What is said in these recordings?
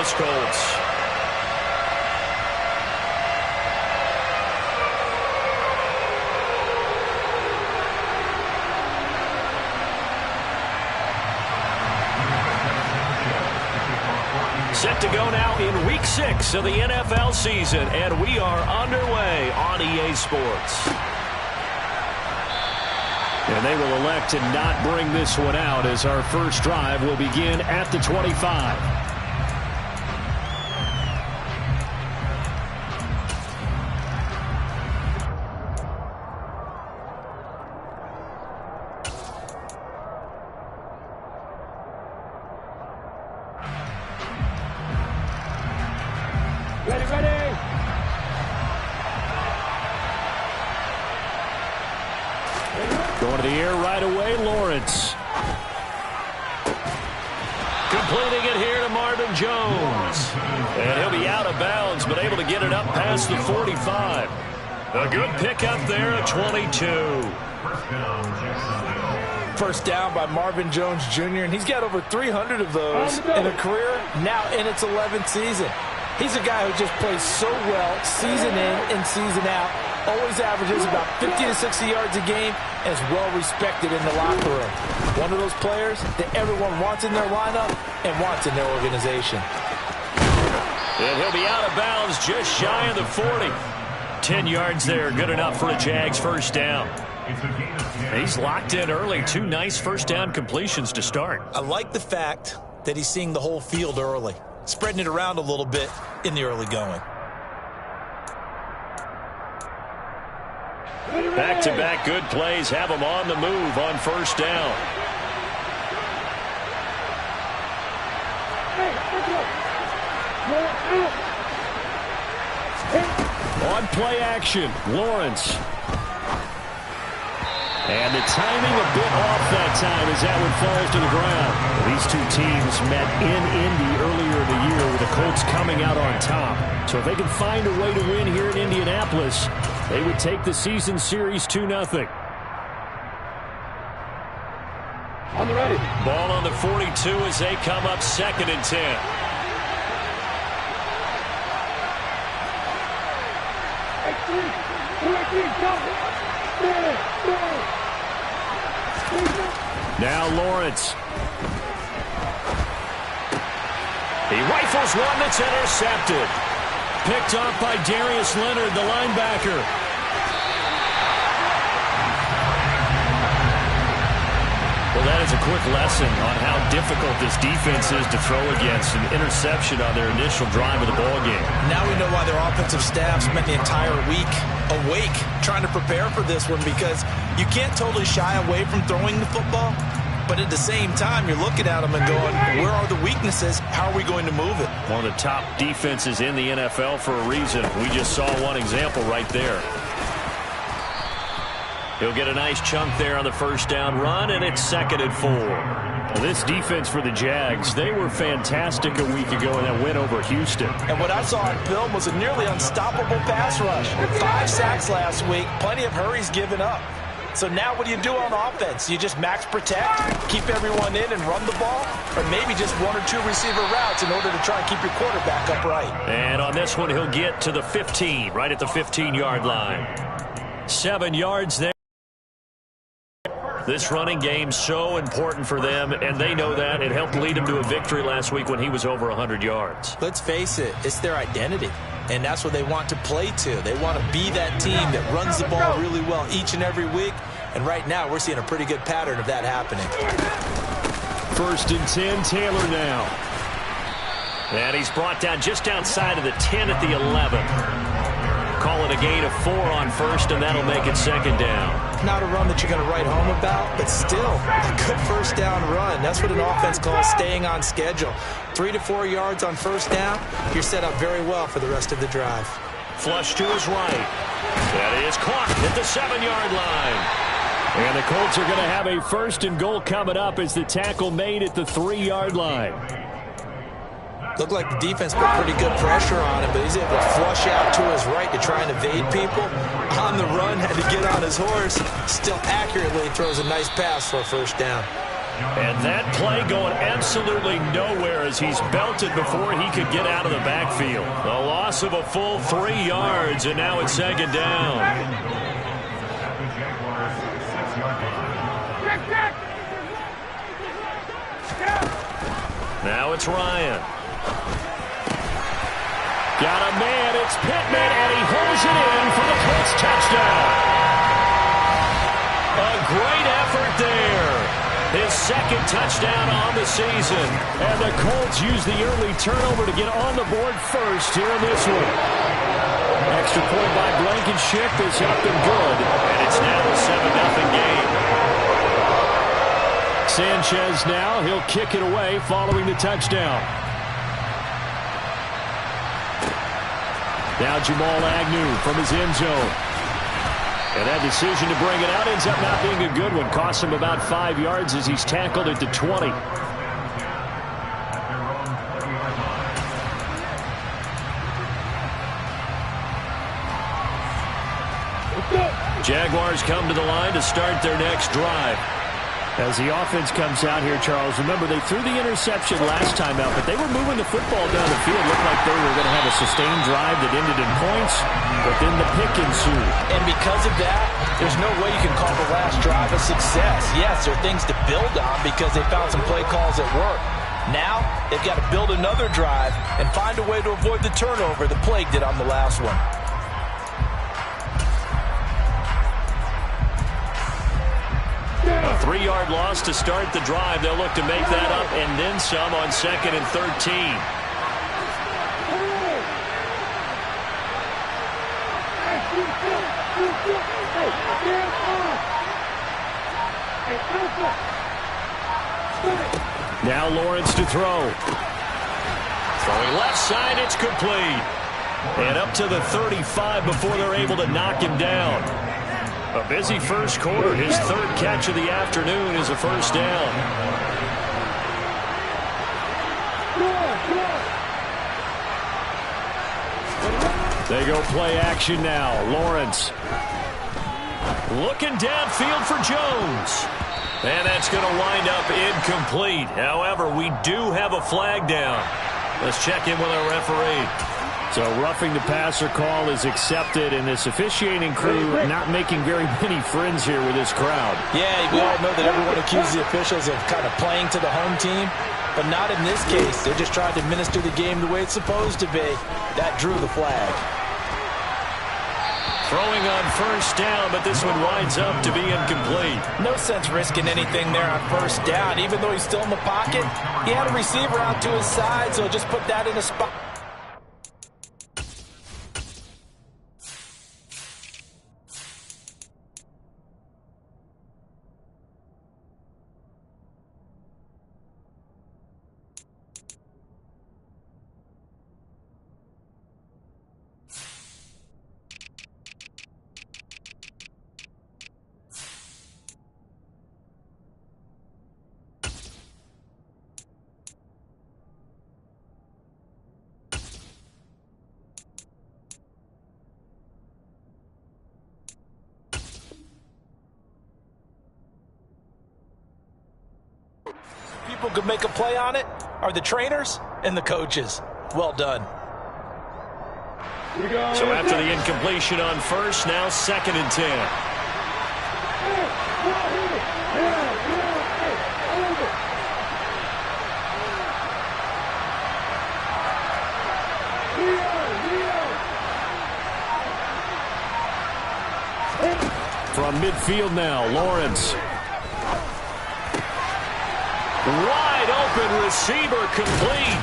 Indianapolis Colts. Set to go now in Week 6 of the NFL season, and we are underway on EA Sports. And they will elect to not bring this one out as our first drive will begin at the 25. Going to the air right away, Lawrence. Completing it here to Marvin Jones. And he'll be out of bounds, but able to get it up past the 45. A good pickup there at 22. First down by Marvin Jones Jr., and he's got over 300 of those in a career, now in its 11th season. He's a guy who just plays so well, season in and season out. Always averages about 50 to 60 yards a game and is well respected in the locker room. One of those players that everyone wants in their lineup and wants in their organization. And he'll be out of bounds just shy of the 40. 10 yards there, good enough for a Jags first down. He's locked in early. 2 nice first down completions to start. I like the fact that he's seeing the whole field early, spreading it around a little bit in the early going. Back-to-back good plays have him on the move on first down. On play action, Lawrence. And the timing a bit off that time as that one falls to the ground. These two teams met in Indy earlier in the year with the Colts coming out on top. So if they can find a way to win here in Indianapolis, they would take the season series 2-0. On the ready. Ball on the 42 as they come up 2nd and 10. Now Lawrence. He rifles one that's intercepted. Picked off by Darius Leonard, the linebacker. Well, that is a quick lesson on how difficult this defense is to throw against. An interception on their initial drive of the ballgame. Now we know why their offensive staff spent the entire week awake trying to prepare for this one, because you can't totally shy away from throwing the football, but at the same time you're looking at them and going, where are the weaknesses? How are we going to move it? One of the top defenses in the NFL for a reason. We just saw one example right there. He'll get a nice chunk there on the first down run, and it's 2nd and 4. Well, this defense for the Jags, they were fantastic a week ago in that win over Houston. And what I saw on film was a nearly unstoppable pass rush. 5 sacks last week, plenty of hurries given up. So now what do you do on offense? You just max protect, keep everyone in and run the ball, or maybe just 1 or 2 receiver routes in order to try and keep your quarterback upright. And on this one, he'll get to the 15, right at the 15-yard line. 7 yards there. This running game so important for them, and they know that. It helped lead them to a victory last week when he was over 100 yards. Let's face it, it's their identity, and that's what they want to play to. They want to be that team that runs the ball really well each and every week, and right now we're seeing a pretty good pattern of that happening. 1st and 10, Taylor now. And he's brought down just outside of the 10 at the 11. Call it a gain of 4 on first, and that'll make it 2nd down. Not a run that you're going to write home about, but still a good first down run. That's what an offense calls staying on schedule. 3 to 4 yards on first down, you're set up very well for the rest of the drive. Flush to his right. That is caught at the 7-yard line. And the Colts are going to have a 1st and goal coming up as the tackle made at the 3-yard line. Looked like the defense put pretty good pressure on him, but he's able to flush out to his right to try and evade people. On the run, had to get on his horse. Still accurately throws a nice pass for a first down. And that play going absolutely nowhere as he's belted before he could get out of the backfield. A loss of a full 3 yards, and now it's second down. Now it's Ryan. Got a man, it's Pittman, and he holds it in for the Colts touchdown. A great effort there. His second touchdown on the season. And the Colts use the early turnover to get on the board first here in this one. Extra point by Blankenship is up and good. And it's now a 7-0 game. Sanchez now, he'll kick it away following the touchdown. Now Jamal Agnew from his end zone. And that decision to bring it out ends up not being a good one. Costs him about 5 yards as he's tackled at the 20. Jaguars come to the line to start their next drive. As the offense comes out here, Charles, remember they threw the interception last time out, but they were moving the football down the field. Looked like they were going to have a sustained drive that ended in points, but then the pick ensued. And because of that, there's no way you can call the last drive a success. Yes, there are things to build on because they found some play calls that work. Now, they've got to build another drive and find a way to avoid the turnover the plague did on the last one. A 3-yard loss to start the drive. They'll look to make that up and then some on 2nd and 13. Now Lawrence to throw. Throwing left side, it's complete. And up to the 35 before they're able to knock him down. A busy first quarter. His 3rd catch of the afternoon is a first down. They go play action now. Lawrence looking downfield for Jones. And that's going to wind up incomplete. However, we do have a flag down. Let's check in with our referee. So roughing the passer call is accepted, and this officiating crew not making very many friends here with this crowd. Yeah, we all know that everyone accuses the officials of kind of playing to the home team, but not in this case. They're just trying to administer the game the way it's supposed to be. That drew the flag. Throwing on first down, but this one winds up to be incomplete. No sense risking anything there on first down. Even though he's still in the pocket, he had a receiver out to his side, so just put that in a spot. People could make a play on it are the trainers and the coaches. Well done. So after the incompletion on first, now 2nd and 10. From midfield now, Lawrence. Wide open receiver complete.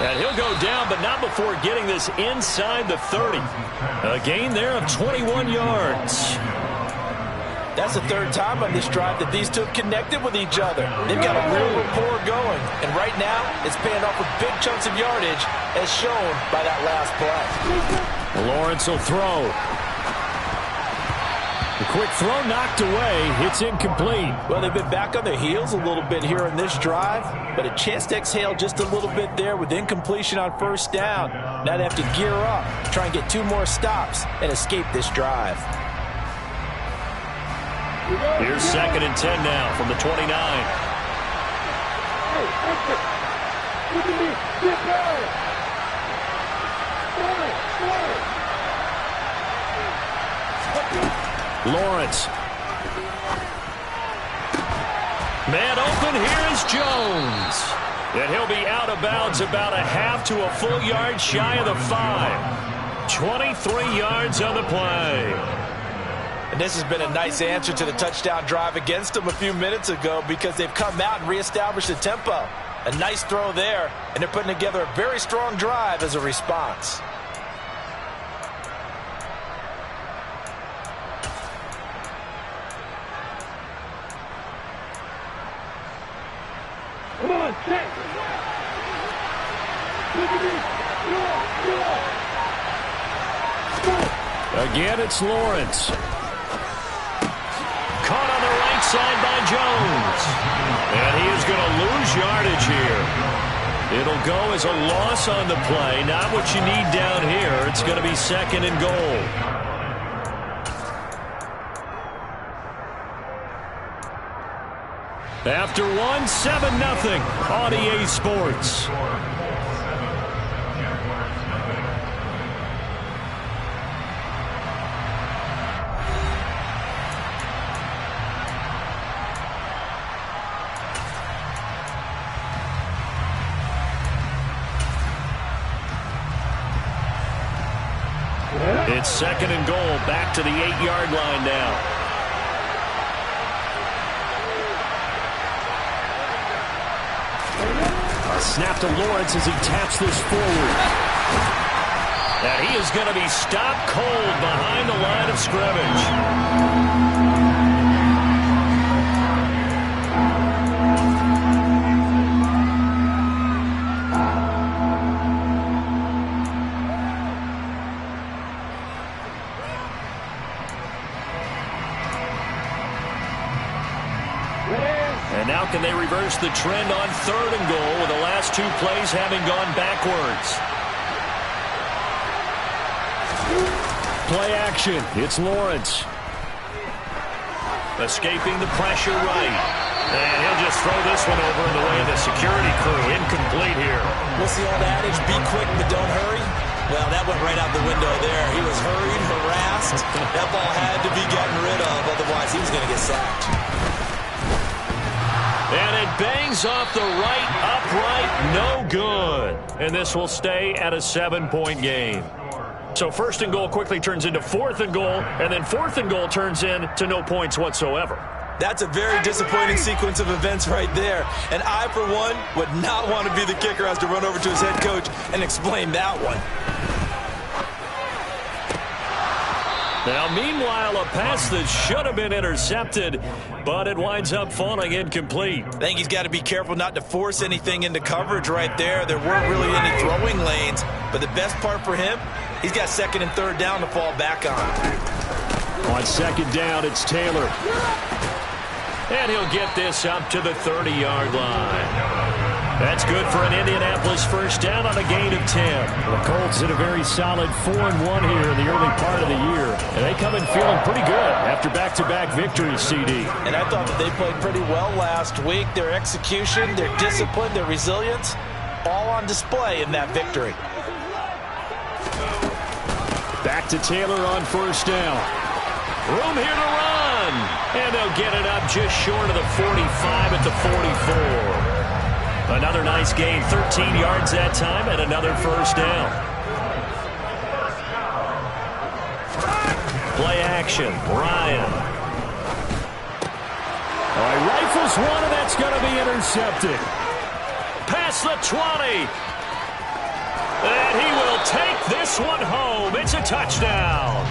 And he'll go down, but not before getting this inside the 30. A gain there of 21 yards. That's the 3rd time on this drive that these two have connected with each other. They've got a real rapport going. And right now, it's paying off with big chunks of yardage, as shown by that last play. Lawrence will throw. The quick throw knocked away. It's incomplete. Well, they've been back on their heels a little bit here in this drive, but a chance to exhale just a little bit there with incompletion on first down. Now they have to gear up, try and get 2 more stops, and escape this drive. Here's 2nd and 10 now from the 29. Lawrence. Man open, here is Jones. And he'll be out of bounds about a half to a full yard shy of the 5. 23 yards on the play. And this has been a nice answer to the touchdown drive against them a few minutes ago because they've come out and reestablished the tempo. A nice throw there, and they're putting together a very strong drive as a response. Come on, set. Again, it's Lawrence. Caught on the right side by Jones. And he is going to lose yardage here. It'll go as a loss on the play. Not what you need down here. It's going to be 2nd and goal. After 1, 7-0 on EA Sports. It's 2nd and goal, back to the 8-yard line now. A snap to Lawrence as he taps this forward. And he is going to be stopped cold behind the line of scrimmage. And now can they reverse the trend on 3rd and goal with the last 2 plays having gone backwards? Play action. It's Lawrence. Escaping the pressure right. And he'll just throw this one over in the way of the security crew. Incomplete here. What's the old adage? Be quick, but don't hurry. Well, that went right out the window there. He was hurried, harassed. That ball had to be gotten rid of. Otherwise, he was going to get sacked. And it bangs off the right upright. No good. And this will stay at a 7-point game. So 1st and goal quickly turns into 4th and goal. And then 4th and goal turns into no points whatsoever. That's a very disappointing sequence of events right there. And I, for one, would not want to be the kicker who has to run over to his head coach and explain that one. Now, meanwhile, a pass that should have been intercepted, but it winds up falling incomplete. I think he's got to be careful not to force anything into coverage right there. There weren't really any throwing lanes, but the best part for him, he's got 2nd and 3rd down to fall back on. On 2nd down, it's Taylor. And he'll get this up to the 30-yard line. That's good for an Indianapolis 1st down on a gain of 10. The Colts hit a very solid 4-1 here in the early part of the year. And they come in feeling pretty good after back-to-back victories, CD. And I thought that they played pretty well last week. Their execution, their discipline, their resilience, all on display in that victory. Back to Taylor on 1st down. Room here to run. And they'll get it up just short of the 45 at the 44. Another nice gain, 13 yards that time, and another 1st down. Play action, Ryan. He rifles one, and that's going to be intercepted. Past the 20. And he will take this one home. It's a touchdown.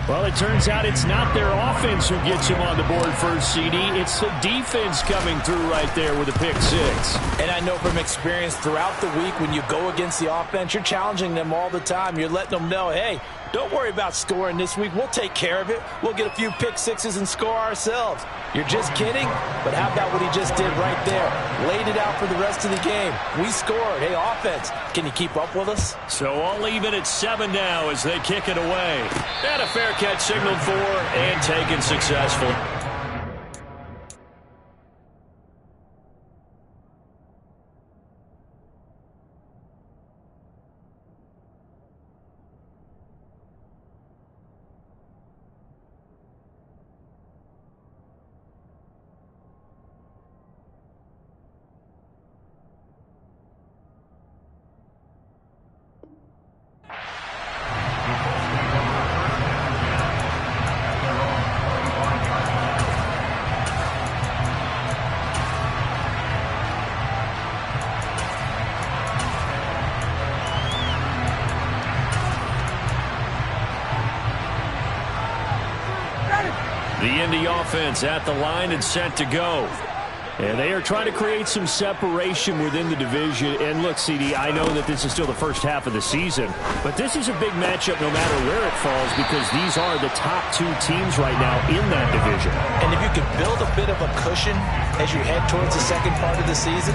Well, it turns out it's not their offense who gets him on the board first, CD. It's the defense coming through right there with a pick 6. And I know from experience throughout the week when you go against the offense, you're challenging them all the time. You're letting them know, hey, don't worry about scoring this week. We'll take care of it. We'll get a few pick 6s and score ourselves. You're just kidding? But how about what he just did right there? Laid it out for the rest of the game. We scored. Hey, offense, can you keep up with us? So all even at 7 now as they kick it away. And a fair catch signaled for and taken successfully. The Indy offense at the line and set to go. And they are trying to create some separation within the division. And look, CD, I know that this is still the first half of the season, but this is a big matchup no matter where it falls because these are the top two teams right now in that division. And if you can build a bit of a cushion as you head towards the second part of the season,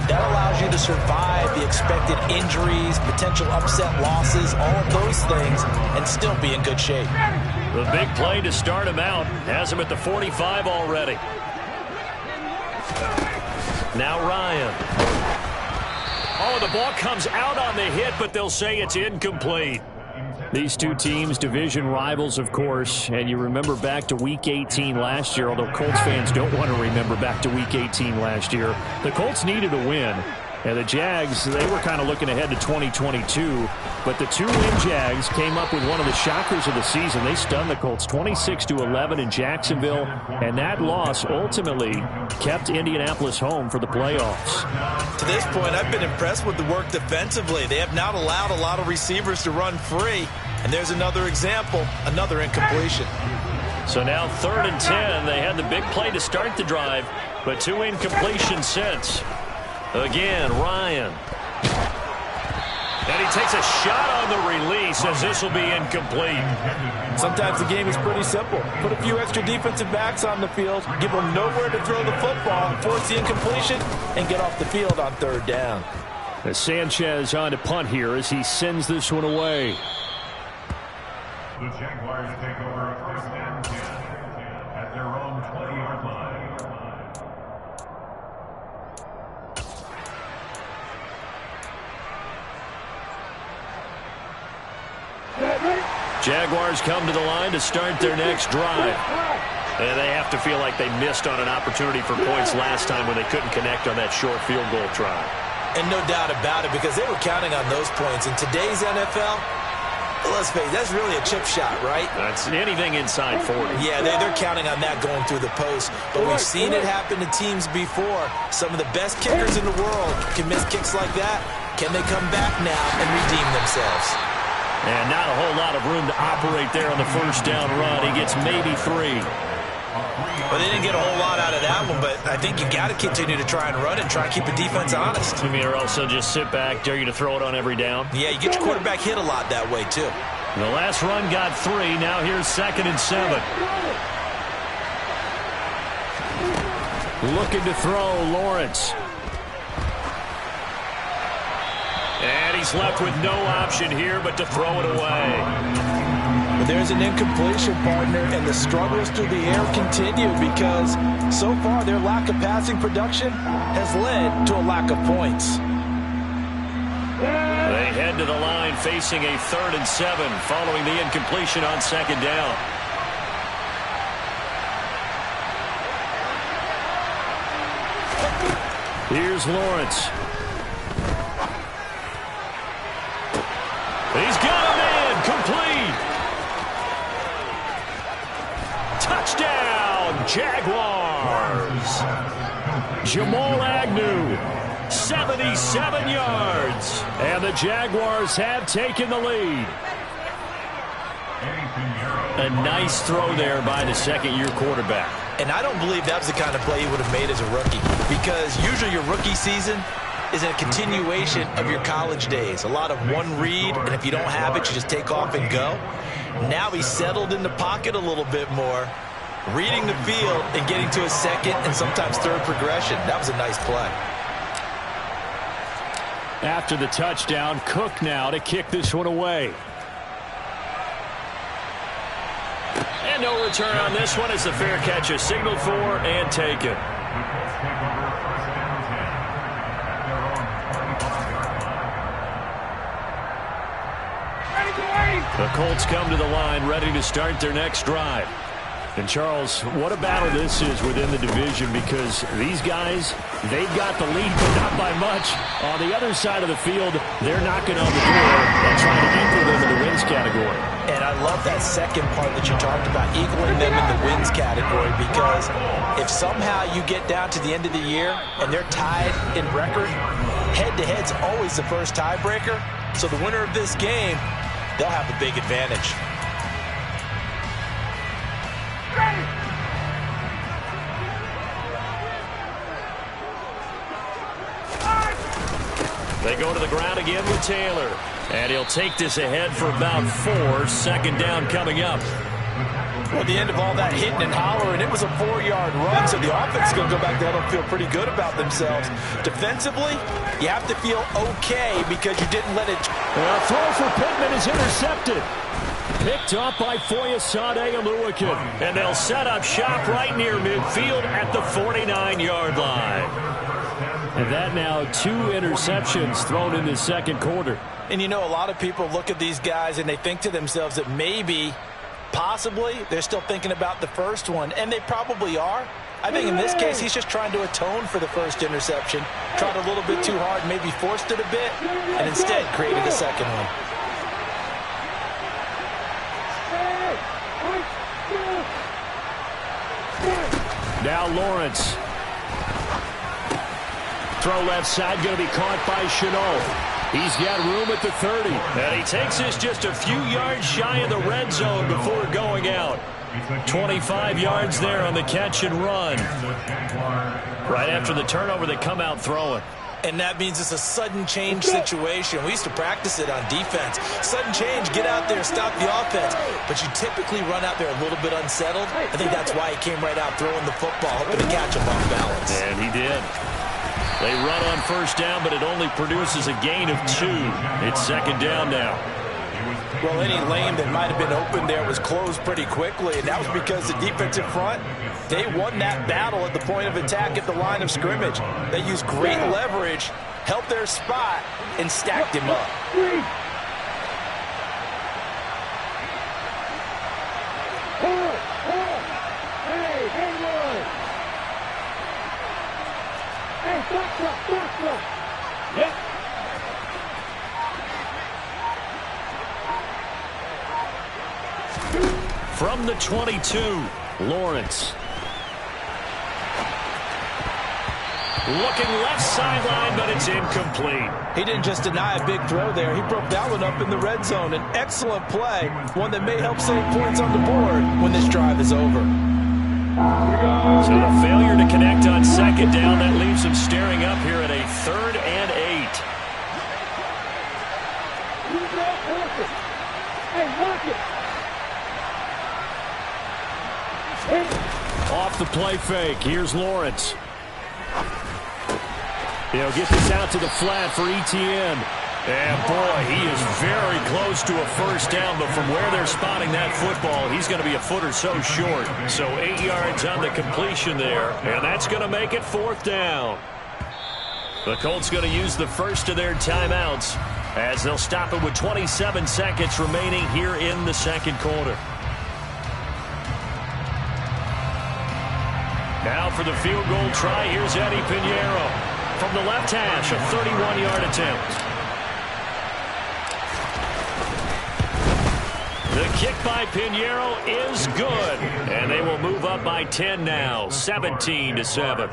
that allows you to survive the expected injuries, potential upset losses, all of those things, and still be in good shape. The big play to start him out has him at the 45 already. Now Ryan. Oh, the ball comes out on the hit, but they'll say it's incomplete. These two teams, division rivals, of course, and you remember back to Week 18 last year, although Colts fans don't want to remember back to Week 18 last year. The Colts needed a win, and the Jags, they were kind of looking ahead to 2022, but the two-win Jags came up with one of the shockers of the season. They stunned the Colts 26-11 in Jacksonville, and that loss ultimately kept Indianapolis home for the playoffs. To this point, I've been impressed with the work defensively. They have not allowed a lot of receivers to run free, and there's another example, another incompletion. So now 3rd and 10. They had the big play to start the drive, but two incompletions since. Again, Ryan. And he takes a shot on the release as this will be incomplete. Sometimes the game is pretty simple. Put a few extra defensive backs on the field, give them nowhere to throw the football, force the incompletion, and get off the field on 3rd down. As Sanchez on to punt here as he sends this one away. The Jaguars take over 1st and 10 at their own 20-yard line. Jaguars come to the line to start their next drive. And they have to feel like they missed on an opportunity for points last time when they couldn't connect on that short field goal try. And no doubt about it, because they were counting on those points. In today's NFL, let's face it, that's really a chip shot, right? That's anything inside 40. Yeah, they're counting on that going through the post. But we've seen it happen to teams before. Some of the best kickers in the world can miss kicks like that. Can they come back now and redeem themselves? And not a whole lot of room to operate there on the 1st down run. He gets maybe 3. Well, they didn't get a whole lot out of that one, but I think you got to continue to try and run it and try to keep the defense honest. You mean, or also just sit back, dare you to throw it on every down? Yeah, you get your quarterback hit a lot that way, too. The last run got 3. Now here's 2nd and 7. Looking to throw, Lawrence. And he's left with no option here but to throw it away. But there's an incompletion, partner, and the struggles through the air continue because so far their lack of passing production has led to a lack of points. They head to the line facing a 3rd and 7 following the incompletion on 2nd down. Here's Lawrence. He's got him in. Complete. Touchdown, Jaguars. Jamal Agnew, 77 yards. And the Jaguars have taken the lead. A nice throw there by the 2nd-year quarterback. And I don't believe that was the kind of play he would have made as a rookie, because usually your rookie season is a continuation of your college days. A lot of one read, and if you don't have it, you just take off and go. Now he's settled in the pocket a little bit more, reading the field and getting to his 2nd and sometimes 3rd progression. That was a nice play. After the touchdown, Cook now to kick this one away. And no return on this one as the fair catch is signaled for and taken. The Colts come to the line ready to start their next drive. And, Charles, what a battle this is within the division because these guys, they've got the lead, but not by much. On the other side of the field, they're knocking on the door and trying to equal them in the wins category. And I love that second part that you talked about, equaling them in the wins category, because if somehow you get down to the end of the year and they're tied in record, head-to-head's always the first tiebreaker. So the winner of this game, they'll have a big advantage. They go to the ground again with Taylor. And he'll take this ahead for about 4. Second down coming up. Well, at the end of all that hitting and hollering, it was a 4-yard run, so the offense is going to go back there and feel pretty good about themselves. Defensively, you have to feel okay because you didn't let it... A throw for Pittman is intercepted. Picked up by Foyesade Oluokun. And they'll set up shop right near midfield at the 49-yard line. And that now 2 interceptions thrown in the second quarter. And you know, a lot of people look at these guys and they think to themselves that maybe, possibly, they're still thinking about the first one. And they probably are. I think in this case, he's just trying to atone for the first interception. Tried a little bit too hard, maybe forced it a bit, and instead created a second one. Now Lawrence. Throw left side, going to be caught by Shenault. He's got room at the 30. And he takes this just a few yards shy of the red zone before going out. 25 yards there on the catch and run. Right after the turnover, they come out throwing. And that means it's a sudden change situation. We used to practice it on defense. Sudden change, get out there, stop the offense. But you typically run out there a little bit unsettled. I think that's why he came right out throwing the football, hoping to catch him off balance. And he did. They run on first down, but it only produces a gain of 2. It's second down now. Well, any lane that might have been open there was closed pretty quickly, and that was because the defensive front, they won that battle at the point of attack at the line of scrimmage. They used great leverage, helped their spot, and stacked him up. From the 22, Lawrence. Looking left sideline, but it's incomplete. He didn't just deny a big throw there. He broke that one up in the red zone. An excellent play, one that may help save points on the board when this drive is over. So the failure to connect on second down, that leaves him staring up here at a 3rd and 8. Off the play fake. Here's Lawrence. He'll get this out to the flat for Etienne. And, boy, he is very close to a first down, but from where they're spotting that football, he's going to be a foot or so short. So 8 yards on the completion there, and that's going to make it 4th down. The Colts going to use the first of their timeouts as they'll stop it with 27 seconds remaining here in the second quarter. Now for the field goal try, here's Eddie Pinheiro. From the left hash, a 31-yard attempt. The kick by Pinheiro is good. And they will move up by 10 now, 17-7.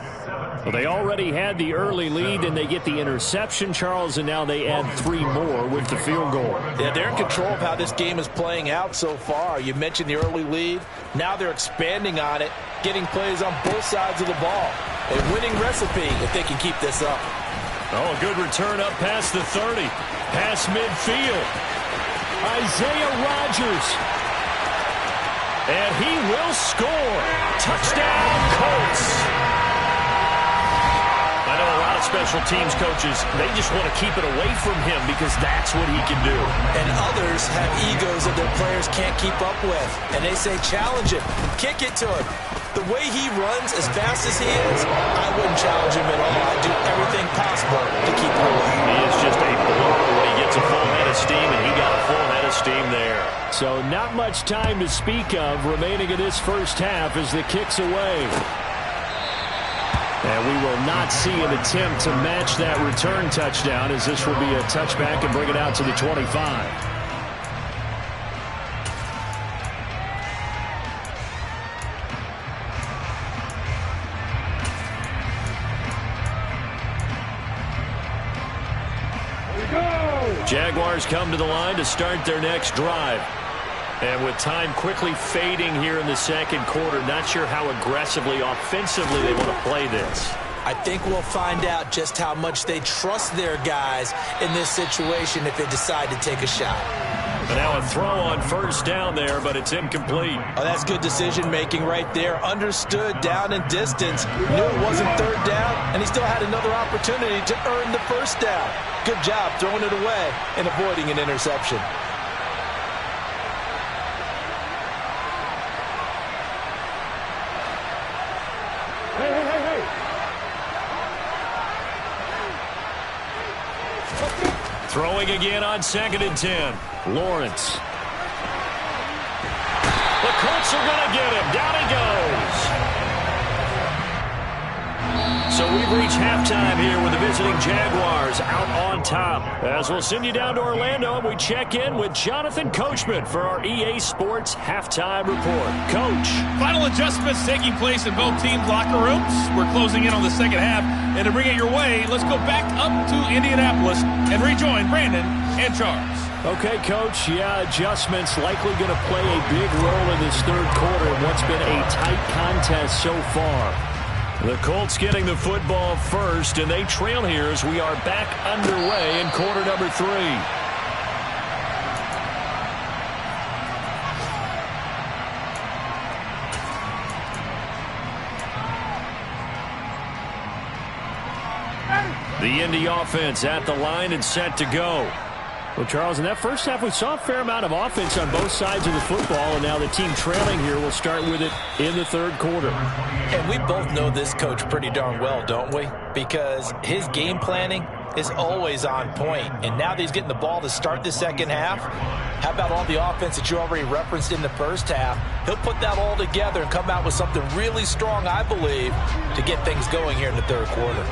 Well, they already had the early lead, and they get the interception, Charles, and now they add 3 more with the field goal. Yeah, they're in control of how this game is playing out so far. You mentioned the early lead. Now they're expanding on it, getting plays on both sides of the ball. A winning recipe if they can keep this up. Oh, a good return up past the 30. Past midfield. Isaiah Rodgers. And he will score. Touchdown, Colts. I know a lot of special teams coaches, they just want to keep it away from him because that's what he can do. And others have egos that their players can't keep up with. And they say, challenge him. Kick it to him. The way he runs as fast as he is, I wouldn't challenge him at all. I'd do everything possible to keep him away. He is just a blower when he gets a full head of steam, and he got a full head of steam there. So not much time to speak of remaining in this first half as the kick's away. And we will not see an attempt to match that return touchdown, as this will be a touchback and bring it out to the 25. Jaguars come to the line to start their next drive. And with time quickly fading here in the second quarter, not sure how aggressively, offensively they want to play this. I think we'll find out just how much they trust their guys in this situation if they decide to take a shot. And now a throw on first down there, but it's incomplete. Oh, that's good decision-making right there. Understood down and distance. Knew it wasn't third down, and he still had another opportunity to earn the first down. Good job throwing it away and avoiding an interception. Hey. Throwing again on 2nd and 10. Lawrence. The Colts are going to get him. Down he goes. So we've reached halftime here with the visiting Jaguars out on top. As we'll send you down to Orlando, and we check in with Jonathan Coachman for our EA Sports Halftime Report. Coach. Final adjustments taking place in both teams' locker rooms. We're closing in on the second half. And to bring it your way, let's go back up to Indianapolis and rejoin Brandon and Charles. Okay, Coach. Yeah, adjustments likely going to play a big role in this third quarter in what's been a tight contest so far. The Colts getting the football first, and they trail here as we are back underway in quarter number 3. The Indy offense at the line and set to go. Well, Charles, in that first half, we saw a fair amount of offense on both sides of the football, and now the team trailing here will start with it in the third quarter. And we both know this coach pretty darn well, don't we? Because his game planning is always on point. And now that he's getting the ball to start the second half, how about all the offense that you already referenced in the first half? He'll put that all together and come out with something really strong, I believe, to get things going here in the third quarter.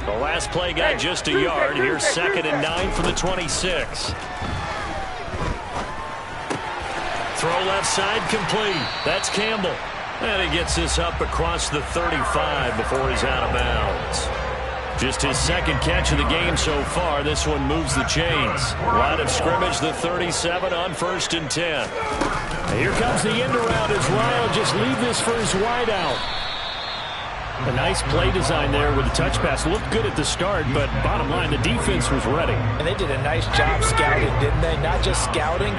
The last play got just a yard. Here's 2nd and 9 from the 26. Throw left side complete. That's Campbell. And he gets this up across the 35 before he's out of bounds. Just his second catch of the game so far. This one moves the chains. Line of scrimmage, the 37 on 1st and 10. Here comes the end around as Ryan will just leave this for his wideout. A nice play design there with the touch pass. Looked good at the start, but bottom line, the defense was ready. And they did a nice job scouting, didn't they? Not just scouting,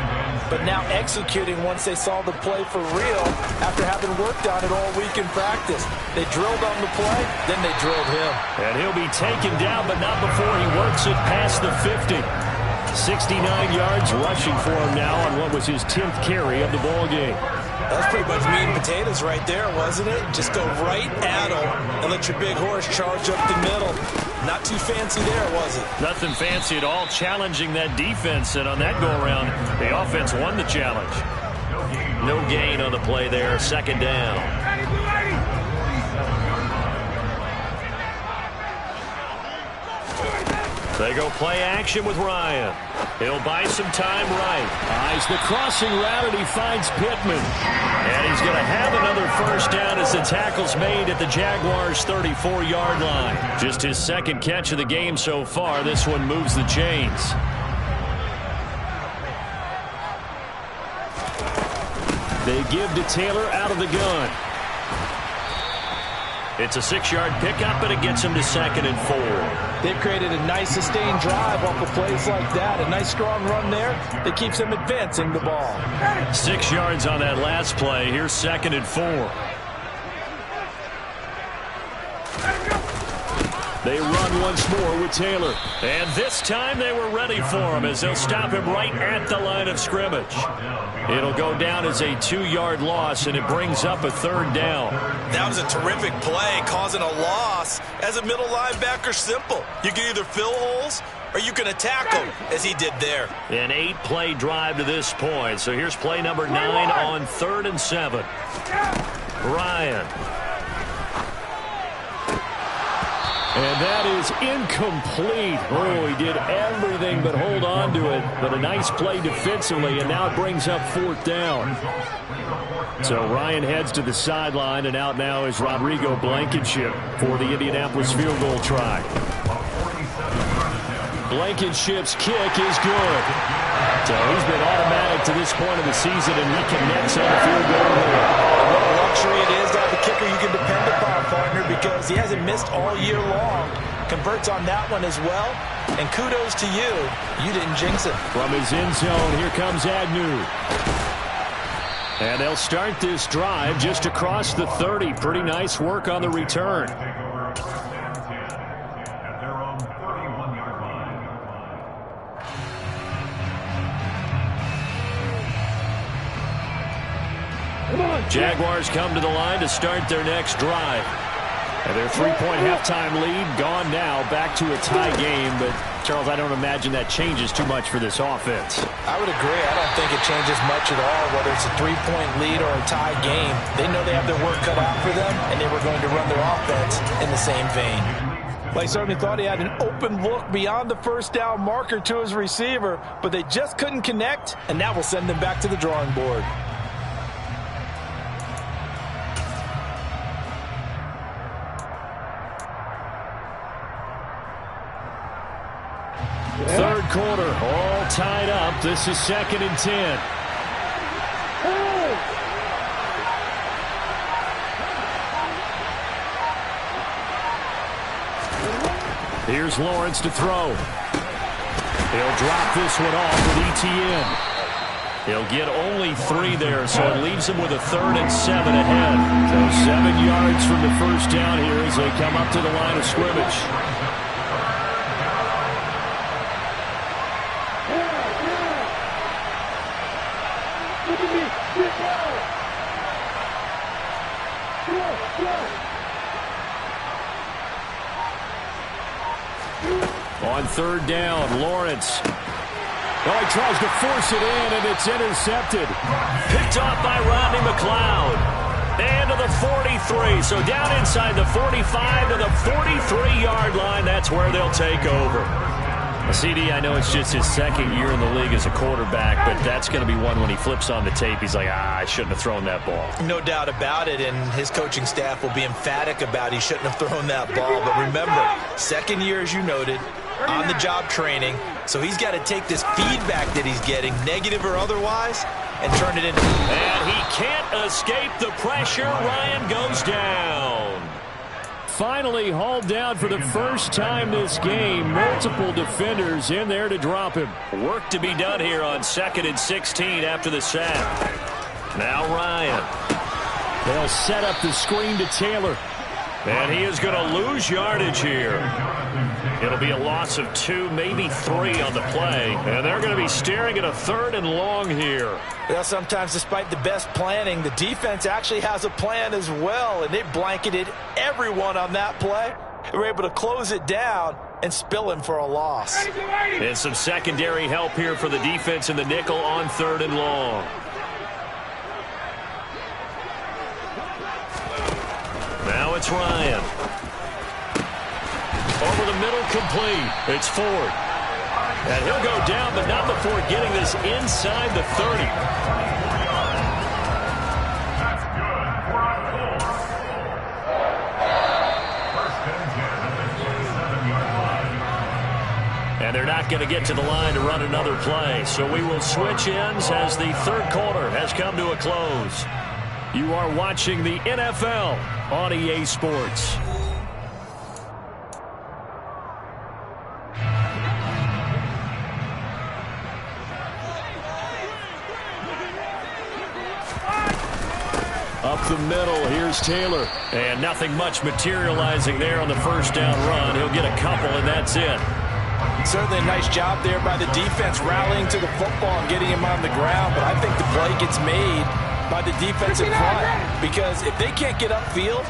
but now executing once they saw the play for real after having worked on it all week in practice. They drilled on the play, then they drilled him. And he'll be taken down, but not before he works it past the 50. 69 yards rushing for him now on what was his 10th carry of the ball game. That's pretty much meat and potatoes right there, wasn't it? Just go right at him and let your big horse charge up the middle. Not too fancy there, was it? Nothing fancy at all, challenging that defense, and on that go-around, the offense won the challenge. No gain on the play there, 2nd down. They go play action with Ryan. He'll buy some time right. Eyes the crossing route, and he finds Pittman. And he's going to have another first down as the tackle's made at the Jaguars' 34-yard line. Just his second catch of the game so far. This one moves the chains. They give to Taylor out of the gun. It's a 6-yard pickup, and it gets him to 2nd and 4. They've created a nice sustained drive off of plays like that. A nice strong run there that keeps them advancing the ball. 6 yards on that last play. Here's 2nd and 4. They run once more with Taylor. And this time they were ready for him as they'll stop him right at the line of scrimmage. It'll go down as a 2-yard loss, and it brings up a 3rd down. That was a terrific play, causing a loss. As a middle linebacker, simple. You can either fill holes or you can attack them, as he did there. An 8-play drive to this point. So here's play number 9 on 3rd and 7. Ryan. And that is incomplete. Oh, he did everything but hold on to it. But a nice play defensively, and now it brings up 4th down. So Ryan heads to the sideline, and out now is Rodrigo Blankenship for the Indianapolis field goal try. Blankenship's kick is good. So he's been automatic to this point of the season, and he connects on the field goal here. What a luxury it is to have a kicker you can depend upon, partner, because he hasn't missed all year long. Converts on that one as well. And kudos to you. You didn't jinx him. From his end zone, here comes Agnew. And they'll start this drive just across the 30. Pretty nice work on the return. Jaguars come to the line to start their next drive. And their three-point halftime lead gone now, back to a tie game. But, Charles, I don't imagine that changes too much for this offense. I would agree. I don't think it changes much at all, whether it's a three-point lead or a tie game. They know they have their work cut out for them, and they were going to run their offense in the same vein. They certainly thought he had an open look beyond the first down marker to his receiver, but they just couldn't connect, and that will send them back to the drawing board. Third quarter, all tied up. This is 2nd and 10. Here's Lawrence to throw. He'll drop this one off with Etienne. He'll get only 3 there, so it leaves him with a 3rd and 7 ahead. So 7 yards from the first down here as they come up to the line of scrimmage. On 3rd down, Lawrence. Well, he tries to force it in, and it's intercepted. Picked off by Rodney McLeod. And to the 43. So down inside the 45 to the 43-yard line. That's where they'll take over. CD, I know it's just his 2nd year in the league as a quarterback, but that's going to be one when he flips on the tape. He's like, I shouldn't have thrown that ball. No doubt about it, and his coaching staff will be emphatic about he shouldn't have thrown that ball. But remember, 2nd year, as you noted, on-the-job training, so he's got to take this feedback that he's getting, negative or otherwise, and turn it into... And he can't escape the pressure. Ryan goes down. Finally hauled down for the first time this game. Multiple defenders in there to drop him. Work to be done here on 2nd and 16 after the sack. Now Ryan. They'll set up the screen to Taylor. And he is going to lose yardage here. It'll be a loss of 2, maybe 3 on the play. And they're going to be staring at a 3rd and long here. Well, sometimes despite the best planning, the defense actually has a plan as well. And they blanketed everyone on that play. They were able to close it down and spill him for a loss. And some secondary help here for the defense in the nickel on 3rd and long. Now it's Ryan. Over the middle, complete. It's Ford. And he'll go down, but not before getting this inside the 30. That's good for a fourth. 1st and 10 at the 27-yard line. And they're not going to get to the line to run another play. So we will switch ends as the 3rd quarter has come to a close. You are watching the NFL on EA Sports. Up the middle, here's Taylor. And nothing much materializing there on the first down run. He'll get a couple, and that's it. Certainly a nice job there by the defense rallying to the football and getting him on the ground. But I think the play gets made by the defensive front, because if they can't get upfield,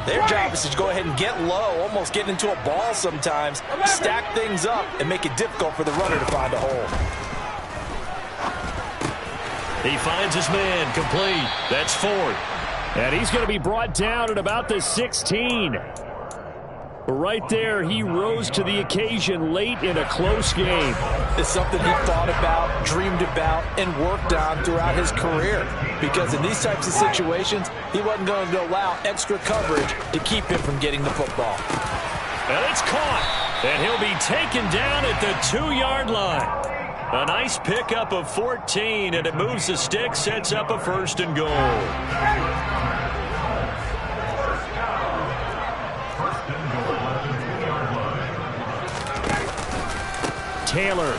their job is to go ahead and get low, almost get into a ball sometimes, stack things up, and make it difficult for the runner to find a hole. He finds his man, complete. That's Ford. And he's going to be brought down at about the 16. Right there, he rose to the occasion late in a close game. It's something he thought about, dreamed about, and worked on throughout his career. Because in these types of situations, he wasn't going to allow extra coverage to keep him from getting the football. And it's caught. And he'll be taken down at the 2-yard line. A nice pickup of 14, and it moves the stick, sets up a 1st and goal. Taylor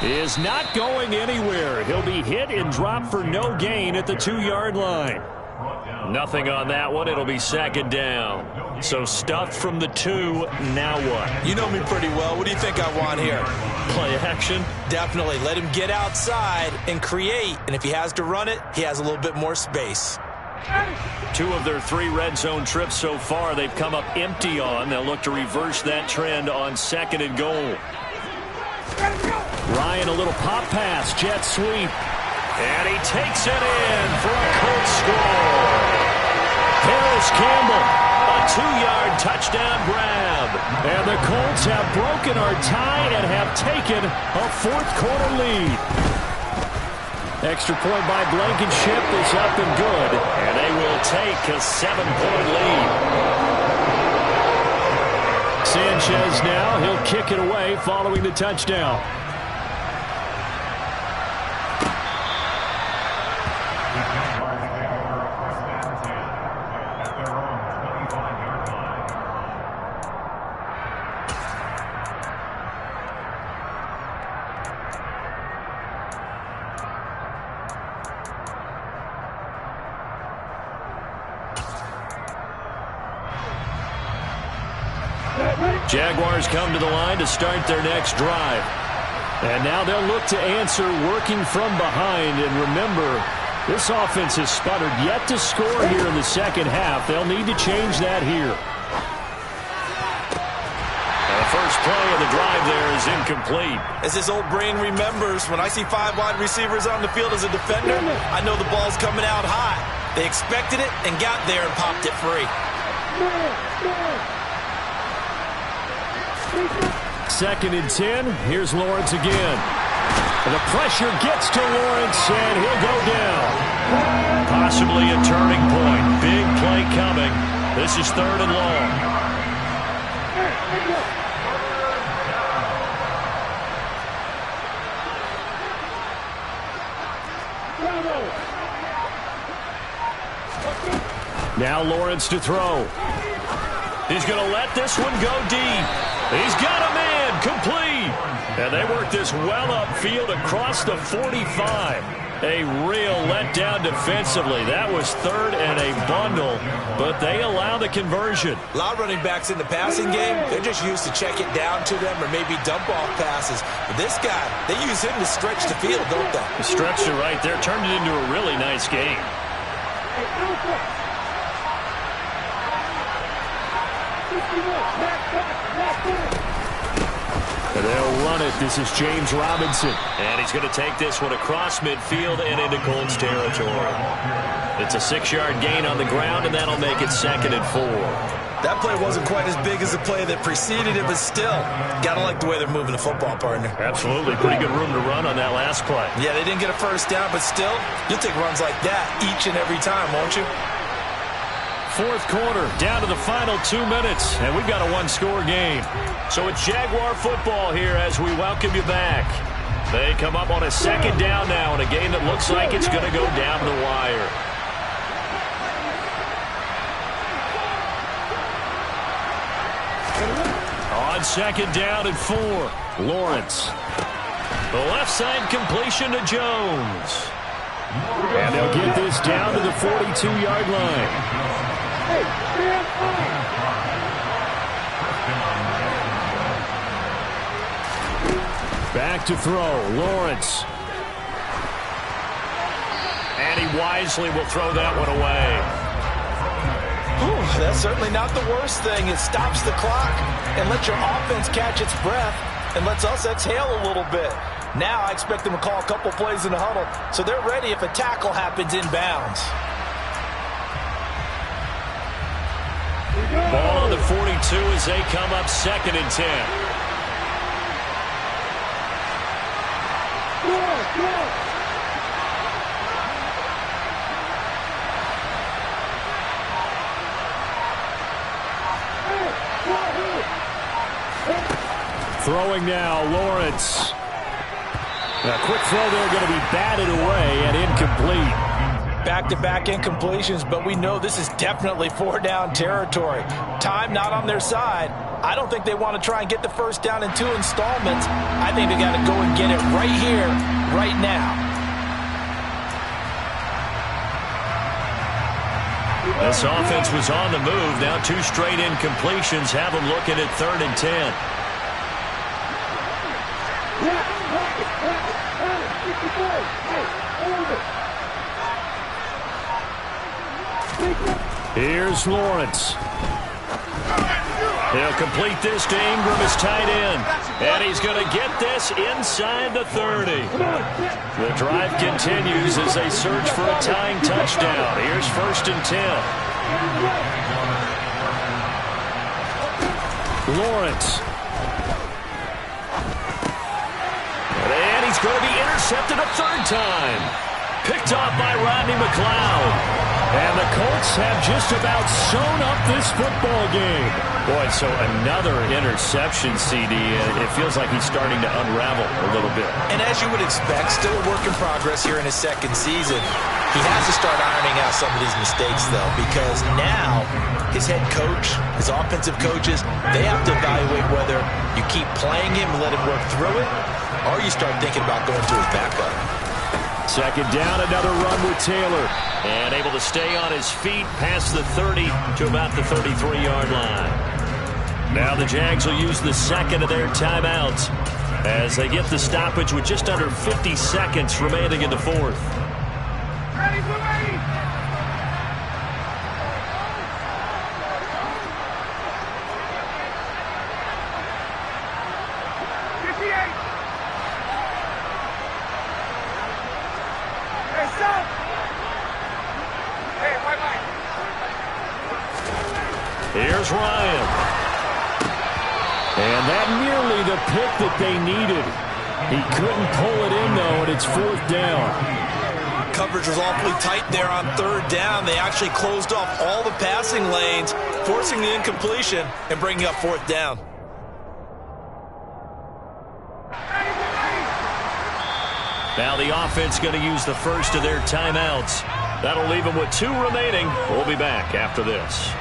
is not going anywhere. He'll be hit and dropped for no gain at the 2-yard line. Nothing on that one. It'll be second down. So stuffed from the 2. Now what? You know me pretty well. What do you think I want here? Play action? Definitely. Let him get outside and create. And if he has to run it, he has a little bit more space. 2 of their 3 red zone trips so far they've come up empty on. They'll look to reverse that trend on second and goal. Ryan, a little pop pass, jet sweep. And he takes it in for a Colts score. Harris Campbell, a 2-yard touchdown grab. And the Colts have broken our tie and have taken a 4th quarter lead. Extra point by Blankenship is up and good. And they will take a 7-point lead. Sanchez now, he'll kick it away following the touchdown. Jaguars come to the line to start their next drive. And now they'll look to answer working from behind. And remember, this offense has sputtered yet to score here in the second half. They'll need to change that here. And the first play of the drive there is incomplete. As his old brain remembers, when I see 5 wide receivers on the field as a defender, I know the ball's coming out high. They expected it and got there and popped it free. Second and 10. Here's Lawrence again. And the pressure gets to Lawrence, and he'll go down. Possibly a turning point. Big play coming. This is 3rd and long. Now Lawrence to throw. He's going to let this one go deep. He's got a man, complete. And they work this well upfield across the 45. A real letdown defensively. That was 3rd and a bundle, but they allow the conversion. A lot of running backs in the passing game, they're just used to check it down to them or maybe dump off passes. But this guy, they use him to stretch the field, don't they? The stretch to right there turned it into a really nice game. They'll run it. This is James Robinson. And he's going to take this one across midfield and into Colts territory. It's a 6-yard gain on the ground, and that'll make it 2nd and 4. That play wasn't quite as big as the play that preceded it, but still, got to like the way they're moving the football, partner. Absolutely. Pretty good room to run on that last play. Yeah, they didn't get a first down, but still, you'll take runs like that each and every time, won't you? 4th quarter, down to the final 2 minutes, and we've got a 1-score game. So it's Jaguar football here as we welcome you back. They come up on a 2nd down now in a game that looks like it's going to go down the wire. On 2nd down and 4, Lawrence. The left side completion to Jones. And they'll get this down to the 42-yard line. Back to throw, Lawrence. And he wisely will throw that one away. Whew, that's certainly not the worst thing. It stops the clock and lets your offense catch its breath and lets us exhale a little bit. Now I expect them to call a couple plays in the huddle, so they're ready if a tackle happens inbounds. Ball on the 42 as they come up 2nd and 10. Throwing now, Lawrence. A quick throw there going to be batted away and incomplete. Back-to-back incompletions, but we know this is definitely 4-down territory. Time not on their side. I don't think they want to try and get the first down in 2 installments. I think they got to go and get it right here, right now. This offense was on the move. Now 2 straight incompletions have them looking at 3rd and 10. Here's Lawrence. He'll complete this to Ingram, his tight end. And he's going to get this inside the 30. The drive continues as they search for a tying touchdown. Here's 1st and 10. Lawrence. And he's going to be intercepted a 3rd time. Picked off by Rodney McLeod. And the Colts have just about sewn up this football game. Boy, so another interception, CD. It feels like he's starting to unravel a little bit. And as you would expect, still a work in progress here in his 2nd season. He has to start ironing out some of these mistakes, though, because now his head coach, his offensive coaches, they have to evaluate whether you keep playing him and let him work through it, or you start thinking about going to his backup. 2nd down, another run with Taylor. And able to stay on his feet past the 30 to about the 33-yard line. Now the Jags will use the 2nd of their timeouts as they get the stoppage with just under 50 seconds remaining in the 4th. Ready for me! Here's Ryan. And that nearly the pick that they needed. He couldn't pull it in, though, and it's 4th down. Coverage was awfully tight there on 3rd down. They actually closed off all the passing lanes, forcing the incompletion and bringing up 4th down. Now the offense going to use the 1st of their timeouts. That'll leave them with 2 remaining. We'll be back after this.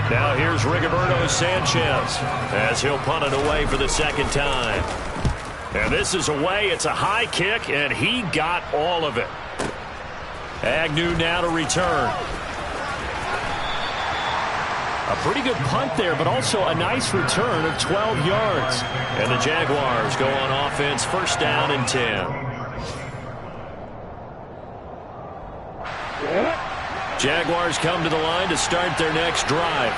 Now here's Rigoberto Sanchez as he'll punt it away for the 2nd time. And this is away. It's a high kick, and he got all of it. Agnew now to return. A pretty good punt there, but also a nice return of 12 yards. And the Jaguars go on offense, 1st down and 10. Jaguars come to the line to start their next drive.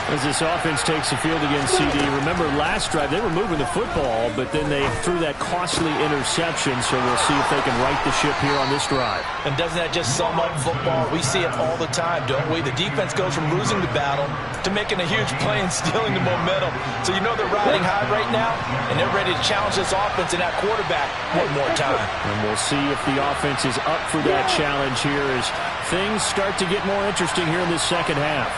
As this offense takes the field against CD, remember last drive they were moving the football, but then they threw that costly interception, so we'll see if they can right the ship here on this drive. And doesn't that just sum up football? We see it all the time, don't we? The defense goes from losing the battle to making a huge play and stealing the momentum. So you know they're riding high right now, and they're ready to challenge this offense and that quarterback one more time. And we'll see if the offense is up for that challenge here as things start to get more interesting here in this 2nd half.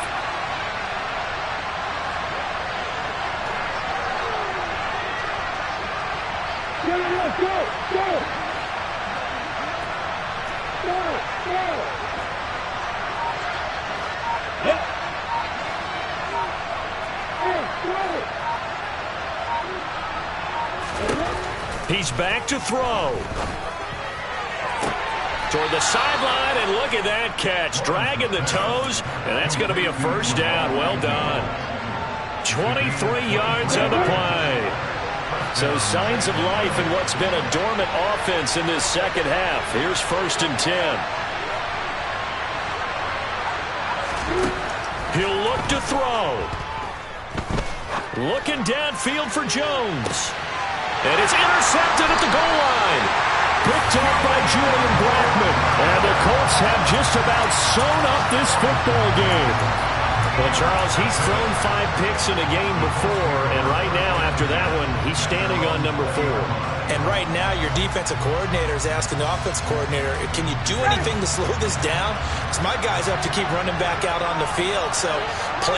He's back to throw. Toward the sideline, and look at that catch. Dragging the toes, and that's going to be a 1st down. Well done. 23 yards on the play. So signs of life in what's been a dormant offense in this 2nd half. Here's 1st and 10. He'll look to throw. Looking downfield for Jones. And it's intercepted at the goal line. Picked off by Julian Blackmon. And the Colts have just about sewn up this football game. Well, Charles, he's thrown 5 picks in a game before, and right now, after that one, he's standing on number 4. And right now, your defensive coordinator is asking the offensive coordinator, can you do anything to slow this down? Because my guys have to keep running back out on the field. So